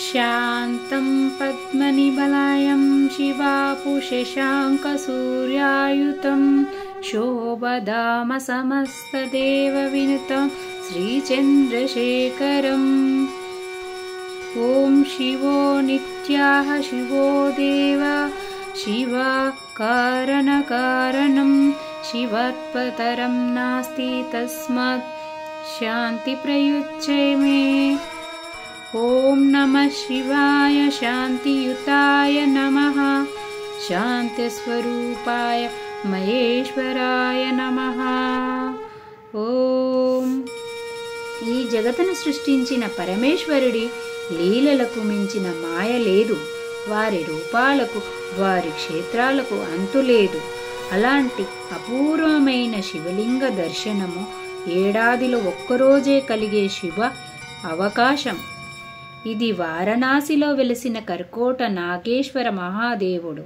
शान्तं पद्मनिबलायं शिवापुशशाङ्कसूर्यायुतं शोभदामसमस्तदेवविनुतं श्रीचन्द्रशेखरम्। ॐ शिवो नित्याः शिवो देव शिवकारणकारणं शिवत्परं नास्ति तस्मात् शान्तिप्रयुज्य मे। ॐ नमः शिवाय शान्तियुताय नमः शान्तिस्वरूपाय महेश्वराय नमः। ఓం. ఈ జగత్తును సృష్టించిన పరమేశ్వరుడి లీలలకు మించిన మాయ లేదు. వారి రూపాలకు వారి క్షేత్రాలకు అంతులేదు. అలాంటి అపూర్వమైన శివలింగ దర్శనము ఏడాదిలో ఒక్కరోజే కలిగే శుభ అవకాశం. ఇది వారణాసిలో వెలిసిన కర్కోట నాగేశ్వర మహాదేవుడు.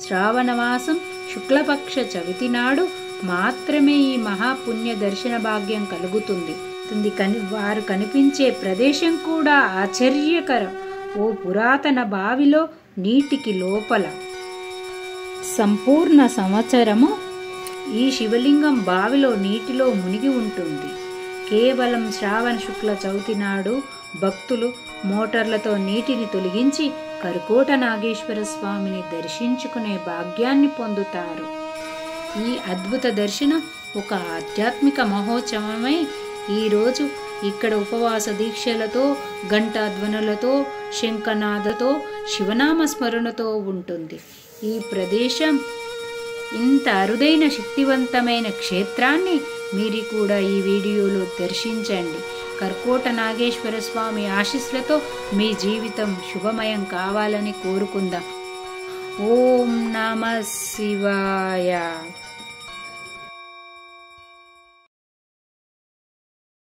శ్రావణమాసం శుక్లపక్ష చవితి నాడు మాత్రమే ఈ మహాపుణ్య దర్శన భాగ్యం కలుగుతుంది. వారు కనిపించే ప్రదేశం కూడా ఆశ్చర్యకరం. ఓ పురాతన బావిలో నీటికి లోపల సంపూర్ణ సంవత్సరము ఈ శివలింగం బావిలో నీటిలో మునిగి ఉంటుంది. కేవలం శ్రావణ శుక్ల చవితి నాడు భక్తులు మోటార్లతో నీటిని తొలగించి కర్కోట నాగేశ్వర స్వామిని దర్శించుకునే భాగ్యాన్ని పొందుతారు. ఈ అద్భుత దర్శనం ఒక ఆధ్యాత్మిక మహోత్సవమై ఈరోజు ఇక్కడ ఉపవాస దీక్షలతో, ఘంటాధ్వనులతో, శంఖనాదతో, శివనామ స్మరణతో ఉంటుంది. ఈ ప్రదేశం ఇంత అరుదైన శక్తివంతమైన క్షేత్రాన్ని మీరు కూడా ఈ వీడియోలో దర్శించండి. కర్కోట నాగేశ్వర స్వామి ఆశీస్సులతో మీ జీవితం శుభమయం కావాలని కోరుకుందాం. ఓం నమః శివాయ.